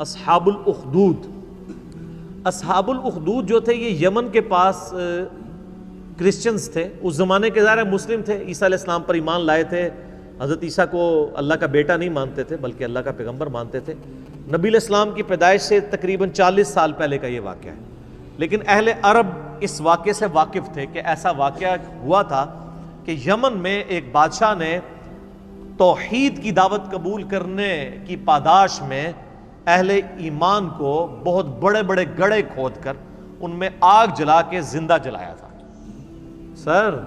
اصحاب الاخدود. اصحاب الاخدود جو تھے یہ یمن کے پاس کرسچنز تھے. اس زمانے کے ظاہر مسلم تھے, عیسیٰ علیہ السلام پر ایمان لائے تھے, حضرت عیسیٰ کو اللہ کا بیٹا نہیں مانتے تھے بلکہ اللہ کا پیغمبر مانتے تھے. نبی علیہ السلام کی پیدائش سے تقریباً 40 سال پہلے کا یہ واقعہ ہے. لیکن اہل عرب اس واقعے سے واقف تھے کہ ایسا واقعہ ہوا تھا کہ یمن میں ایک بادشاہ نے توحید کی دعوت قبول کرنے کی پاداش میں اہل ایمان کو بہت بڑے بڑے گڑھے کھود کر ان میں آگ جلا کے زندہ جلایا تھا. سر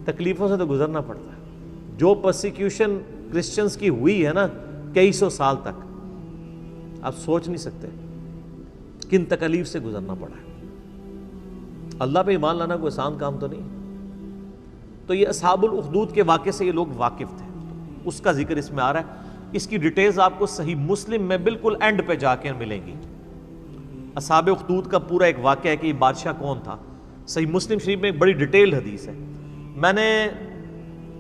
تکلیفوں سے تو گزرنا پڑتا ہے. جو پرسیکیوشن کرسچنز کی ہوئی ہے نا کئی سو سال تک, آپ سوچ نہیں سکتے کن تکلیف سے گزرنا پڑا ہے. اللہ پہ ایمان لانا کوئی آسان کام تو نہیں. تو یہ اصحاب الاخدود کے واقعے سے یہ لوگ واقف تھے, اس کا ذکر اس میں آ رہا ہے. اس کی ڈیٹیلز آپ کو صحیح مسلم میں بالکل اینڈ پہ جا کے ملیں گی. اصحاب اخدود کا پورا ایک واقعہ ہے کہ یہ بادشاہ کون تھا. صحیح مسلم شریف میں ایک بڑی ڈیٹیلڈ حدیث ہے. میں نے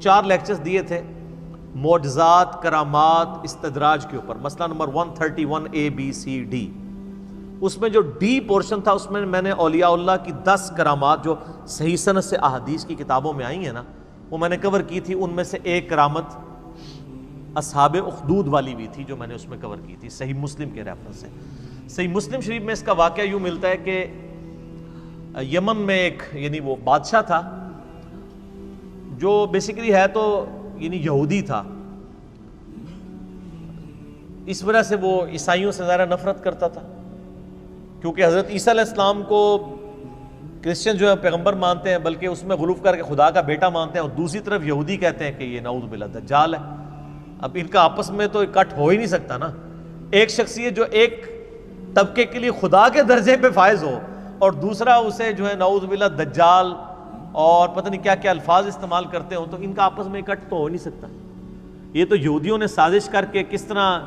4 لیکچرز دیے تھے معجزات, کرامات, استدراج کے اوپر, مسئلہ نمبر 131 ABCD. اس میں جو ڈی پورشن تھا اس میں نے اولیاء اللہ کی 10 کرامات جو صحیح سند سے احادیث کی کتابوں میں آئی ہیں نا وہ میں نے کور کی تھی. ان میں سے ایک کرامت اصحاب اخدود والی بھی تھی جو میں نے اس میں کور کی تھی صحیح مسلم کے ریفرنس سے. صحیح مسلم شریف میں اس کا واقعہ یوں ملتا ہے کہ یمن میں ایک یعنی وہ بادشاہ تھا جو بیسیکلی ہے تو یعنی یہودی تھا. اس وجہ سے وہ عیسائیوں سے زیادہ نفرت کرتا تھا کیونکہ حضرت عیسیٰ علیہ السلام کو کرسچن جو ہے پیغمبر مانتے ہیں بلکہ اس میں غلوف کر کے خدا کا بیٹا مانتے ہیں, اور دوسری طرف یہودی کہتے ہیں کہ یہ نعوذ باللہ دجال ہے. اب ان کا آپس میں تو اکٹھ ہو ہی نہیں سکتا نا. ایک شخصیت جو ایک طبقے کے لیے خدا کے درجے پہ فائز ہو اور دوسرا اسے جو ہے نعوذ باللہ دجال اور پتہ نہیں کیا کیا الفاظ استعمال کرتے ہوں, تو ان کا آپس میں اکٹھ تو ہو نہیں سکتا. یہ تو یہودیوں نے سازش کر کے کس طرح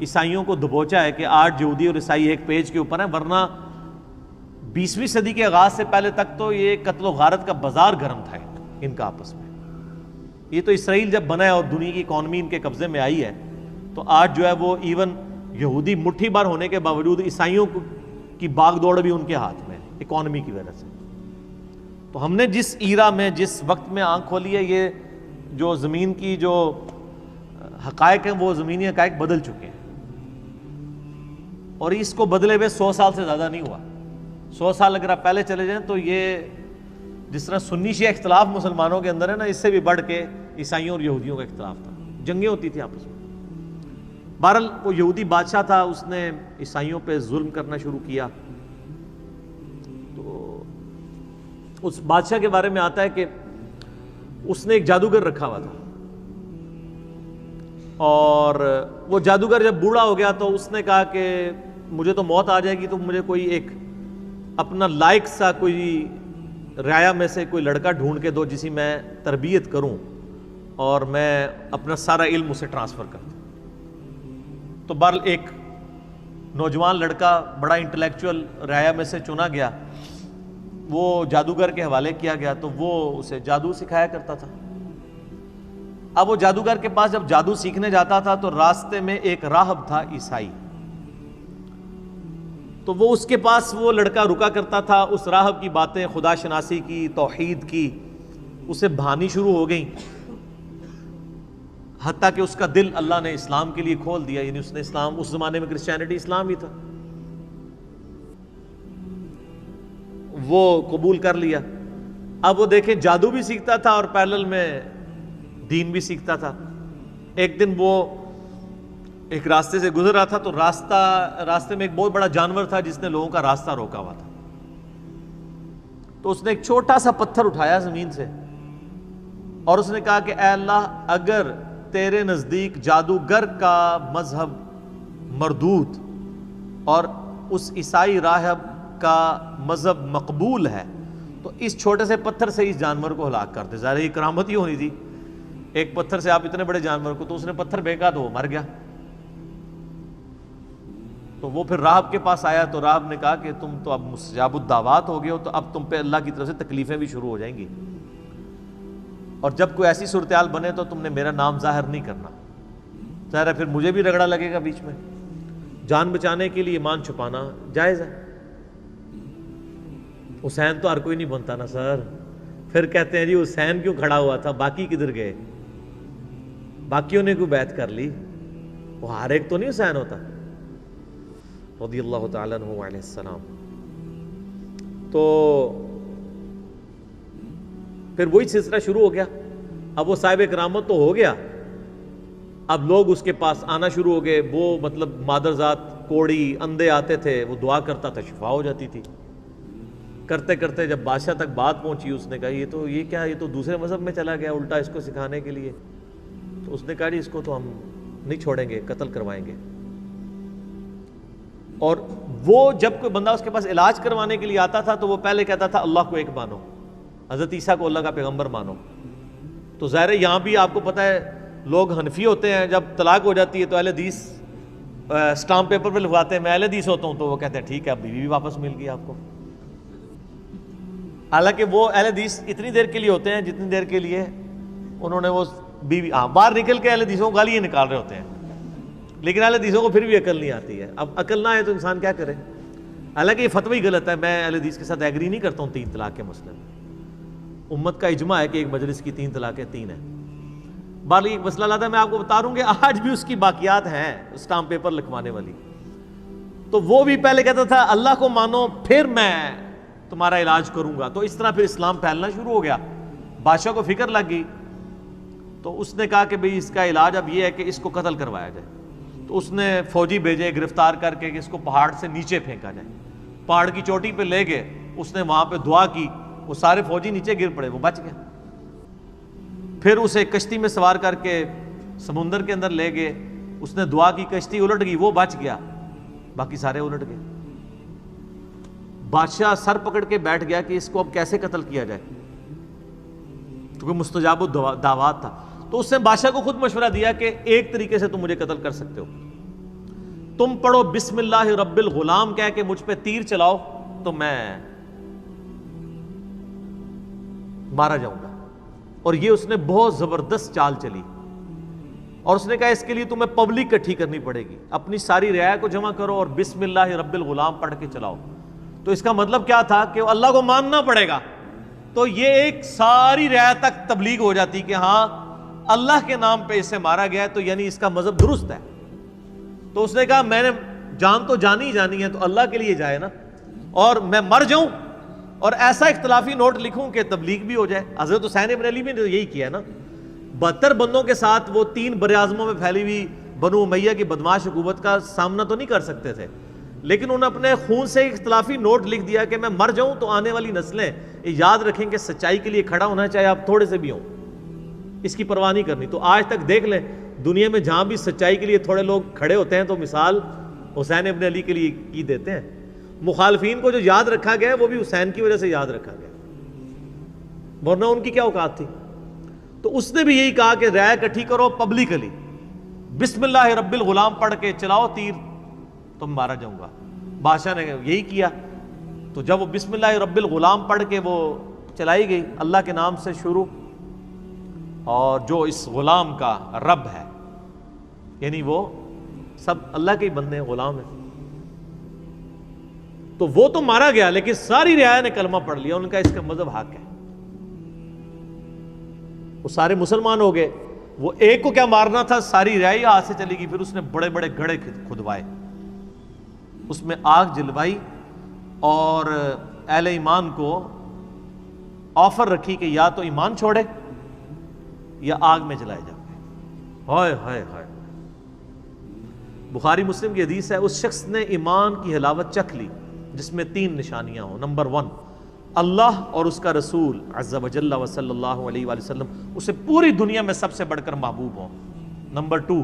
عیسائیوں کو دبوچا ہے کہ آج یہودی اور عیسائی ایک پیج کے اوپر ہیں, ورنہ 20ویں صدی کے آغاز سے پہلے تک تو یہ قتل و غارت کا بازار گرم تھا ان کا آپس میں. یہ تو اسرائیل جب بنا ہے اور دنیا کی اکانومی ان کے قبضے میں آئی ہے تو آج جو ہے وہ ایون یہودی مٹھی بھر ہونے کے باوجود عیسائیوں کی باغ دوڑ بھی ان کے ہاتھ میں اکانومی کی وجہ سے. تو ہم نے جس ایرا میں جس وقت میں آنکھ کھولی ہے, یہ جو زمین کی جو حقائق ہیں وہ زمینی حقائق بدل چکے ہیں, اور اس کو بدلے ہوئے 100 سال سے زیادہ نہیں ہوا. 100 سال اگر آپ پہلے چلے جائیں تو یہ جس طرح سنی شیعہ اختلاف مسلمانوں کے اندر ہے نا, اس سے بھی بڑھ کے عیسائیوں اور یہودیوں کا اختلاف تھا, جنگیں ہوتی تھی آپس میں. بہرحال وہ یہودی بادشاہ تھا, اس نے عیسائیوں پہ ظلم کرنا شروع کیا. تو اس بادشاہ کے بارے میں آتا ہے کہ اس نے ایک جادوگر رکھا ہوا تھا, اور وہ جادوگر جب بوڑھا ہو گیا تو اس نے کہا کہ مجھے تو موت آ جائے گی, تو مجھے کوئی ایک اپنا لائق سا کوئی رعایا میں سے کوئی لڑکا ڈھونڈ کے دو جسی میں تربیت کروں اور میں اپنا سارا علم اسے ٹرانسفر کر دوں. تو بہرحال ایک نوجوان لڑکا بڑا انٹلیکچوئل رعایا میں سے چنا گیا, وہ جادوگر کے حوالے کیا گیا, تو وہ اسے جادو سکھایا کرتا تھا. اب وہ جادوگر کے پاس جب جادو سیکھنے جاتا تھا تو راستے میں ایک راہب تھا عیسائی, تو وہ اس کے پاس وہ لڑکا رکا کرتا تھا. اس راہب کی باتیں خدا شناسی کی, توحید کی اسے بھانی شروع ہو گئیں, حتیٰ کہ اس کا دل اللہ نے اسلام کے لیے کھول دیا. یعنی اس نے اسلام, اس زمانے میں کرسچینٹی اسلام ہی تھا, وہ قبول کر لیا. اب وہ دیکھیں جادو بھی سیکھتا تھا اور پیرلل میں دین بھی سیکھتا تھا. ایک دن وہ ایک راستے سے گزر رہا تھا تو راستے میں ایک بہت بڑا جانور تھا جس نے لوگوں کا راستہ روکا ہوا تھا. تو اس نے ایک چھوٹا سا پتھر اٹھایا زمین سے اور اس نے کہا کہ اے اللہ, اگر تیرے نزدیک جادوگر کا مذہب مردود اور اس عیسائی راہب کا مذہب مقبول ہے تو اس چھوٹے سے پتھر سے اس جانور کو ہلاک کر دے. ظاہر یہ کرامت ہی ہونی تھی, ایک پتھر سے آپ اتنے بڑے جانور کو, تو اس نے پتھر پھینکا تو وہ مر گیا. تو وہ پھر راہب کے پاس آیا تو راہب نے کہا کہ تم تو اب مستجاب الدعوات ہو گئے ہو, تو اب تم پہ اللہ کی طرف سے تکلیفیں بھی شروع ہو جائیں گی, اور جب کوئی ایسی صورتحال بنے تو تم نے میرا نام ظاہر نہیں کرنا. ظاہر ہے پھر مجھے بھی رگڑا لگے گا بیچ میں, جان بچانے کے لیے ایمان چھپانا جائز ہے. حسین تو ہر کوئی نہیں بنتا نا سر. پھر کہتے ہیں جی حسین کیوں کھڑا ہوا تھا, باقی کدھر گئے؟ باقیوں نے کوئی بیعت کر لی؟ وہ ہر ایک تو نہیں حسین ہوتا رضی اللہ تعالیٰ عنہ علیہ السلام. تو پھر وہی سلسلہ شروع ہو گیا. اب وہ صاحب کرامت تو ہو گیا, اب لوگ اس کے پاس آنا شروع ہو گئے. وہ مطلب مادرزاد, کوڑی, اندھے آتے تھے, وہ دعا کرتا تھا, شفا ہو جاتی تھی. کرتے کرتے جب بادشاہ تک بات پہنچی, اس نے کہا یہ کیا, یہ تو دوسرے مذہب میں چلا گیا الٹا اس کو سکھانے کے لیے. تو اس نے کہا جی اس کو تو ہم نہیں چھوڑیں گے, قتل کروائیں گے. اور وہ جب کوئی بندہ اس کے پاس علاج کروانے کے لیے آتا تھا تو وہ پہلے کہتا تھا اللہ کو ایک مانو, حضرت عیسیٰ کو اللہ کا پیغمبر مانو. تو ظاہر ہے یہاں بھی آپ کو پتہ ہے لوگ حنفی ہوتے ہیں, جب طلاق ہو جاتی ہے تو اہل حدیث اسٹامپ پیپر پہ لکھواتے ہیں میں اہل حدیث ہوتا ہوں, تو وہ کہتے ہیں ٹھیک ہے اب بیوی بھی واپس مل گئی آپ کو. حالانکہ وہ اہل حدیث اتنی دیر کے لیے ہوتے ہیں جتنی دیر کے لیے انہوں نے وہ بیوی باہر نکل کے اہل حدیثوں کو گالیاں نکال رہے ہوتے ہیں, لیکن اہل حدیثوں کو پھر بھی عقل نہیں آتی ہے. اب عقل نہ آئے تو انسان کیا کرے؟ حالانکہ یہ فتوی ہی غلط ہے, میں اہل حدیث کے ساتھ ایگری نہیں کرتا ہوں 3 طلاق کے مسئلے میں. امت کا اجماع ہے کہ ایک مجلس کی 3 طلاقیں 3 ہیں. بال ایک مسئلہ لاتا ہے میں آپ کو بتا رہا ہوں کہ آج بھی اس کی باقیات ہیں اسٹامپ پیپر لکھوانے والی. تو وہ بھی پہلے کہتا تھا اللہ کو مانو پھر میں تمہارا علاج کروں گا. تو اس طرح پھر اسلام پھیلنا شروع ہو گیا. بادشاہ کو فکر لگ گئی تو اس نے کہا کہ بھئی اس کا علاج اب یہ ہے کہ اس کو قتل کروایا جائے. تو اس نے فوجی بھیجے گرفتار کر کے کہ اس کو پہاڑ سے نیچے پھینکا جائے. پہاڑ کی چوٹی پہ لے گئے, اس نے وہاں پہ دعا کی, وہ سارے فوجی نیچے گر پڑے, وہ بچ گئے. پھر اسے کشتی میں سوار کر کے سمندر کے اندر لے گئے, اس نے دعا کی, کشتی الٹ گئی, وہ بچ گیا, باقی سارے الٹ گئے. بادشاہ سر پکڑ کے بیٹھ گیا کہ اس کو اب کیسے قتل کیا جائے, کیونکہ مستجاب الدعوات تھا. تو اس نے بادشاہ کو خود مشورہ دیا کہ ایک طریقے سے تم مجھے قتل کر سکتے ہو, تم پڑھو بسم اللہ رب الغلام کہہ کے مجھ پہ تیر چلاؤ تو میں مارا جاؤں گا. اور یہ اس نے بہت زبردست چال چلی, اور اس نے کہا اس کے لیے تمہیں پبلک اکٹھی کرنی پڑے گی, اپنی ساری رعایا کو جمع کرو اور بسم اللہ رب الغلام پڑھ کے چلاؤ. تو اس کا مطلب کیا تھا کہ اللہ کو ماننا پڑے گا. تو یہ ایک ساری رعایا تک تبلیغ ہو جاتی کہ ہاں اللہ کے نام پہ اسے مارا گیا ہے, تو یعنی اس کا مذہب درست ہے. تو اس نے کہا میں نے جان تو جانی ہی جانی ہے تو اللہ کے لیے جائے نا, اور میں مر جاؤں اور ایسا اختلافی نوٹ لکھوں کہ تبلیغ بھی ہو جائے. حضرت حسین ابن علی نے یہی کیا نا, 72 بندوں کے ساتھ وہ 3 براعظموں میں پھیلی ہوئی بنو امیہ کی بدماش حکومت کا سامنا تو نہیں کر سکتے تھے, لیکن انہوں نے اپنے خون سے اختلافی نوٹ لکھ دیا کہ میں مر جاؤں تو آنے والی نسلیں یاد رکھیں کہ سچائی کے لیے کھڑا ہونا چاہے آپ تھوڑے سے بھی ہوں, اس کی پرواہ نہیں کرنی. تو آج تک دیکھ لیں دنیا میں جہاں بھی سچائی کے لیے تھوڑے لوگ کھڑے ہوتے ہیں تو مثال حسین ابن علی کے لیے کی دیتے ہیں. مخالفین کو جو یاد رکھا گیا وہ بھی حسین کی وجہ سے یاد رکھا گیا, ورنہ ان کی کیا اوقات تھی. تو اس نے بھی یہی کہا کہ رائے اکٹھی کرو پبلکلی, بسم اللہ رب الغلام پڑھ کے چلاؤ تیر تو مارا جاؤں گا. بادشاہ نے یہی کیا. تو جب وہ بسم اللہ رب الغلام پڑھ کے وہ چلائی گئی, اللہ کے نام سے شروع, اور جو اس غلام کا رب ہے یعنی وہ سب اللہ کے ہی بندے ہیں, غلام ہیں, تو وہ تو مارا گیا, لیکن ساری رعایا نے کلمہ پڑھ لیا, ان کا اس کا مذہب حق ہے. وہ سارے مسلمان ہو گئے. وہ ایک کو کیا مارنا تھا, ساری رعایا ہاتھ سے چلی گئی. پھر اس نے بڑے بڑے گڑھے کھدوائے, اس میں آگ جلوائی, اور اہل ایمان کو آفر رکھی کہ یا تو ایمان چھوڑے یا آگ میں جلائے جاؤ گے. ہائے ہائے ہائے. بخاری مسلم کی حدیث ہے, اس شخص نے ایمان کی حلاوت چکھ لی جس میں 3 نشانیاں ہوں. نمبر 1 اللہ اور اس کا رسول عز و جل و صلی اللہ علیہ وآلہ وسلم اسے پوری دنیا میں سب سے بڑھ کر محبوب ہوں. نمبر 2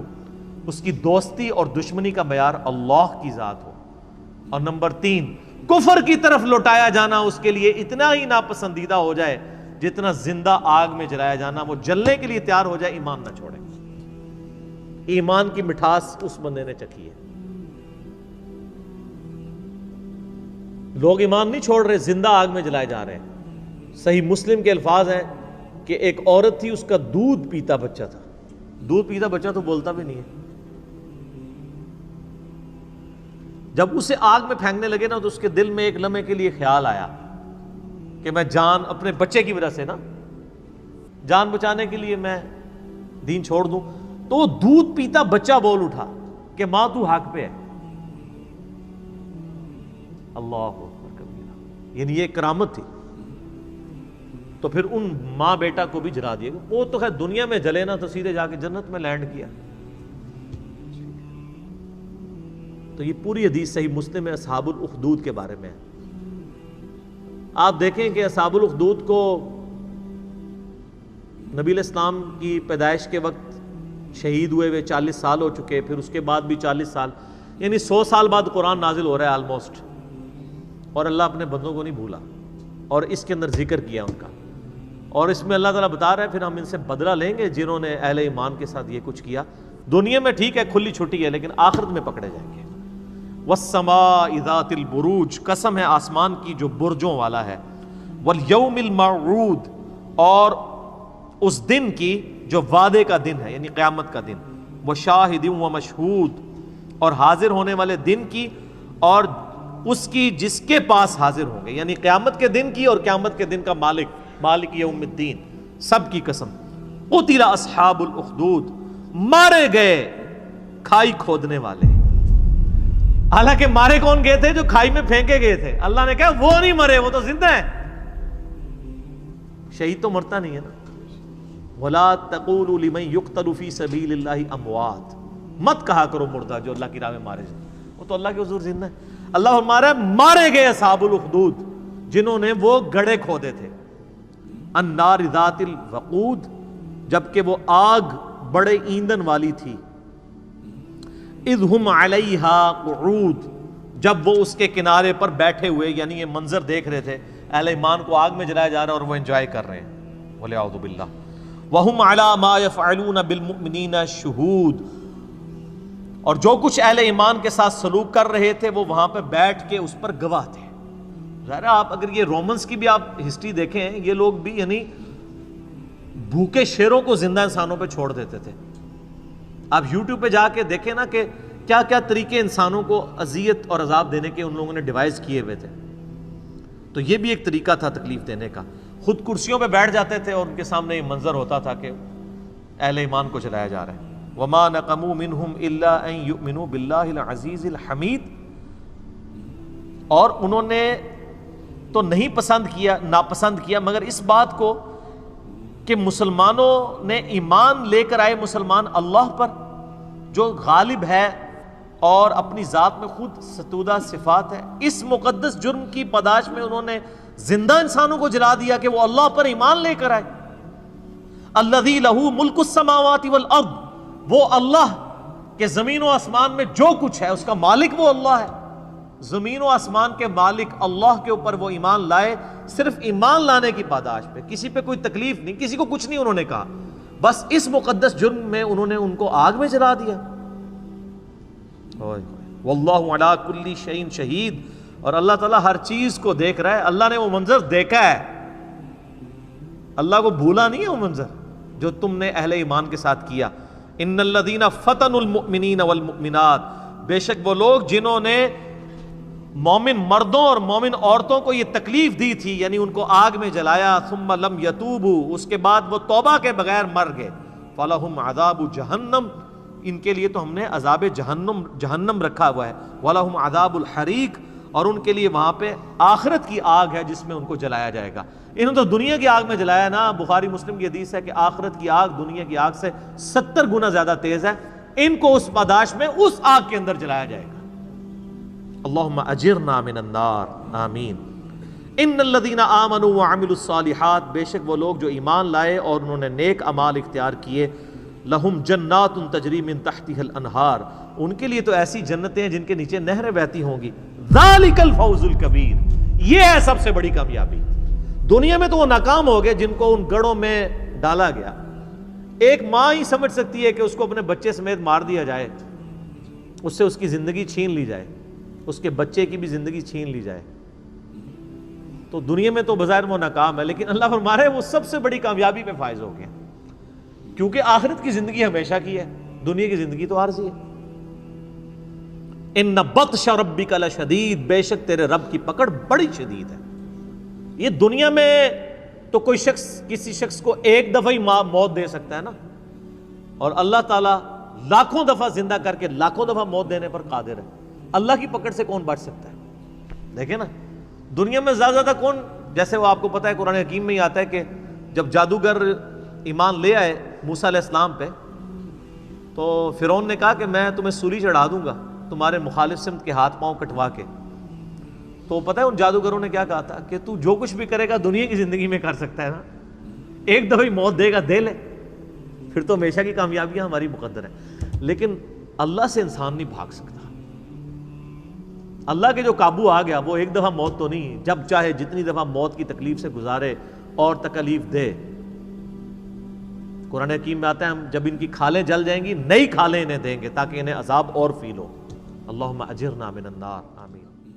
اس کی دوستی اور دشمنی کا معیار اللہ کی ذات ہو. اور نمبر 3 کفر کی طرف لوٹایا جانا اس کے لیے اتنا ہی ناپسندیدہ ہو جائے جتنا زندہ آگ میں جلایا جانا. وہ جلنے کے لیے تیار ہو جائے, ایمان نہ چھوڑے. ایمان کی مٹھاس اس بندے نے چکھی ہے. لوگ ایمان نہیں چھوڑ رہے, زندہ آگ میں جلائے جا رہے ہیں. صحیح مسلم کے الفاظ ہیں کہ ایک عورت تھی, اس کا دودھ پیتا بچہ تھا. دودھ پیتا بچہ تو بولتا بھی نہیں ہے. جب اسے آگ میں پھینکنے لگے نا تو اس کے دل میں ایک لمحے کے لیے خیال آیا کہ میں جان اپنے بچے کی وجہ سے نا جان بچانے کے لیے میں دین چھوڑ دوں. تو وہ دودھ پیتا بچہ بول اٹھا کہ ماں تو حق پہ ہے. اللہ اکبر کبیرہ. یعنی یہ کرامت تھی. تو پھر ان ماں بیٹا کو بھی جلا دیا. وہ تو خیر دنیا میں جلے نا تو سیدھے جا کے جنت میں لینڈ کیا. تو یہ پوری حدیث صحیح مسلم میں اصحاب الاخدود کے بارے میں ہے. آپ دیکھیں کہ اصحاب الاخدود کو نبی علیہ السلام کی پیدائش کے وقت شہید ہوئے 40 سال ہو چکے. پھر اس کے بعد بھی 40 سال, یعنی 100 سال بعد قرآن نازل ہو رہا ہے آلموسٹ. اور اللہ اپنے بندوں کو نہیں بھولا اور اس کے اندر ذکر کیا ان کا. اور اس میں اللہ تعالیٰ بتا رہا ہے پھر ہم ان سے بدلہ لیں گے جنہوں نے اہل ایمان کے ساتھ یہ کچھ کیا. دنیا میں ٹھیک ہے کھلی چھٹی ہے, لیکن آخرت میں پکڑے جائیں گے. والسماء ذات البروج, قسم ہے آسمان کی جو برجوں والا ہے. والیوم الموعود, اور اس دن کی جو وعدے کا دن ہے یعنی قیامت کا دن. وشاہد ومشہود, اور حاضر ہونے والے دن کی اور اس کی جس کے پاس حاضر ہوں گے, یعنی قیامت کے دن کی اور قیامت کے دن کا مالک, مالک یوم الدین, سب کی قسم. قتل اصحاب الاخدود, مارے گئے کھائی کھودنے والے. حالانکہ مارے کون گئے تھے؟ جو کھائی میں پھینکے گئے تھے. اللہ نے کہا وہ نہیں مرے, وہ تو زندہ ہے. شہید تو مرتا نہیں ہے نا. وَلَا تَقُولُوا لِمَنْ يُقْتَلُ فِي سَبِيلِ اللَّهِ أَمْوَاتٌ, مت کہا کرو مردہ جو اللہ کی راہ میں مارے جائے, وہ تو اللہ کے حضور زندہ ہے. اللہ فرماتا ہے مارے گئے اصحاب الاخدود جنہوں نے وہ گڑھے کھودے تھے. النار ذات الوقود, جبکہ وہ آگ بڑے ایندھن والی تھی. اذ ہم علیہا قعود, جب وہ اس کے کنارے پر بیٹھے ہوئے, یعنی یہ منظر دیکھ رہے تھے اہل ایمان کو آگ میں جلایا جا رہا ہے اور وہ انجوائے کر رہے ہیں. وَلِعَوْذُ بِاللَّهِ. وَهُمْ عَلَى مَا يَفْعَلُونَ بِالْمُؤْمِنِينَ شُهُودٌ, اور جو کچھ اہل ایمان کے ساتھ سلوک کر رہے تھے وہ وہاں پہ بیٹھ کے اس پر گواہ تھے. ظاہر آپ اگر یہ رومنس کی بھی آپ ہسٹری دیکھیں, یہ لوگ بھی یعنی بھوکے شیروں کو زندہ انسانوں پہ چھوڑ دیتے تھے. آپ یوٹیوب پہ جا کے دیکھیں نا کہ کیا کیا طریقے انسانوں کو اذیت اور عذاب دینے کے ان لوگوں نے ڈیوائز کیے ہوئے تھے. تو یہ بھی ایک طریقہ تھا تکلیف دینے کا. خود کرسیوں پہ بیٹھ جاتے تھے اور ان کے سامنے یہ منظر ہوتا تھا کہ اہل ایمان کو جلایا جا رہا ہے. وَمَا نَقَمُوا مِنْهُمْ إِلَّا أَن يُؤْمِنُوا بِاللَّهِ الْعَزِيزِ الْحَمِيدِ, اور انہوں نے تو نہیں ناپسند کیا مگر اس بات کو کہ مسلمانوں نے ایمان لے کر آئے مسلمان اللہ پر جو غالب ہے اور اپنی ذات میں خود ستودہ صفات ہے. اس مقدس جرم کی پاداش میں انہوں نے زندہ انسانوں کو جلا دیا کہ وہ اللہ پر ایمان لے کر آئے. الذی لہ ملک السماوات والارض, وہ اللہ کہ زمین و آسمان میں جو کچھ ہے اس کا مالک وہ اللہ ہے. زمین و آسمان کے مالک اللہ کے اوپر وہ ایمان لائے, صرف ایمان لانے کی پاداش پہ, کسی پہ کوئی تکلیف نہیں, کسی کو کچھ نہیں انہوں نے کہا, بس اس مقدس جرم میں انہوں نے ان کو آگ میں جلا دیا. واللہ علی کل شیء شہید, اور اللہ تعالیٰ ہر چیز کو دیکھ رہا ہے. اللہ نے وہ منظر دیکھا ہے, اللہ کو بھولا نہیں ہے وہ منظر جو تم نے اہل ایمان کے ساتھ کیا. ان الذین فتنوا المؤمنین والمؤمنات, بے شک وہ لوگ جنہوں نے مومن مردوں اور مومن عورتوں کو یہ تکلیف دی تھی, یعنی ان کو آگ میں جلایا. ثم لم یتوبوا, اس کے بعد وہ توبہ کے بغیر مر گئے. فلہم عذاب جہنم, ان کے لیے تو ہم نے عذاب جہنم رکھا ہوا ہے. ولہم عذاب الحریق, اور ان کے لیے وہاں پہ آخرت کی آگ ہے جس میں ان کو جلایا جائے گا. انہوں نے تو دنیا کی آگ میں جلایا نا. بخاری مسلم کی حدیث ہے کہ آخرت کی آگ دنیا کی آگ سے 70 گنا زیادہ تیز ہے. ان کو اس پاداش میں اس آگ کے اندر جلایا جائے گا. اللہم اجرنا من النار, آمین. ان الذین آمنوا وعملوا الصالحات, بے شک وہ لوگ جو ایمان لائے اور انہوں نے نیک اعمال اختیار کیے. لہم جنات تجری من تحتها الانہار, ان کے لیے تو ایسی جنتیں ہیں جن کے نیچے نہریں بہتی ہوں گی. ذالک الفوز الکبیر, یہ ہے سب سے بڑی کامیابی. دنیا میں تو وہ ناکام ہو گئے جن کو ان گڑھوں میں ڈالا گیا. ایک ماں ہی سمجھ سکتی ہے کہ اس کو اپنے بچے سمیت مار دیا جائے, اس سے اس کی زندگی چھین لی جائے, اس کے بچے کی بھی زندگی چھین لی جائے. تو دنیا میں تو بظاہر وہ ناکام ہے, لیکن اللہ فرما رہے ہیں وہ سب سے بڑی کامیابی پہ فائز ہو گئے, کیونکہ آخرت کی زندگی ہمیشہ کی ہے, دنیا کی زندگی تو عارضی ہے. ان بطش ربک لشدید، بے شک تیرے رب کی پکڑ بڑی شدید ہے۔ یہ دنیا میں تو کوئی شخص کسی شخص کو ایک دفعہ ہی موت دے سکتا ہے نا، اور اللہ تعالیٰ لاکھوں دفعہ زندہ کر کے لاکھوں دفعہ موت دینے پر قادر ہے۔ اللہ کی پکڑ سے کون بچ سکتا ہے؟ دیکھیں نا، دنیا میں زیادہ کون، جیسے وہ آپ کو پتہ ہے قرآن حکیم میں ہی آتا ہے کہ جب جادوگر ایمان لے آئے موسیٰ علیہ السلام پہ، تو فرعون نے کہا کہ میں تمہیں سولی چڑھا دوں گا تمہارے مخالف سمت کے ہاتھ پاؤں کٹوا کے۔ تو پتہ ہے ان جادوگروں نے کیا کہا تھا کہ تو جو کچھ بھی کرے گا دنیا کی زندگی میں کر سکتا ہے نا، ایک دفعہ موت دے گا دے لے، پھر تو ہمیشہ کی کامیابیاں ہماری مقدر ہے۔ لیکن اللہ سے انسان نہیں بھاگ سکتا۔ اللہ کے جو قابو آ گیا وہ ایک دفعہ موت تو نہیں، جب چاہے جتنی دفعہ موت کی تکلیف سے گزارے اور تکلیف دے۔ قرآن حکیم میں آتا ہے ہم جب ان کی کھالیں جل جائیں گی نئی کھالیں انہیں دیں گے تاکہ انہیں عذاب اور فیل ہو۔ اللہم اجرنا من النار، آمین۔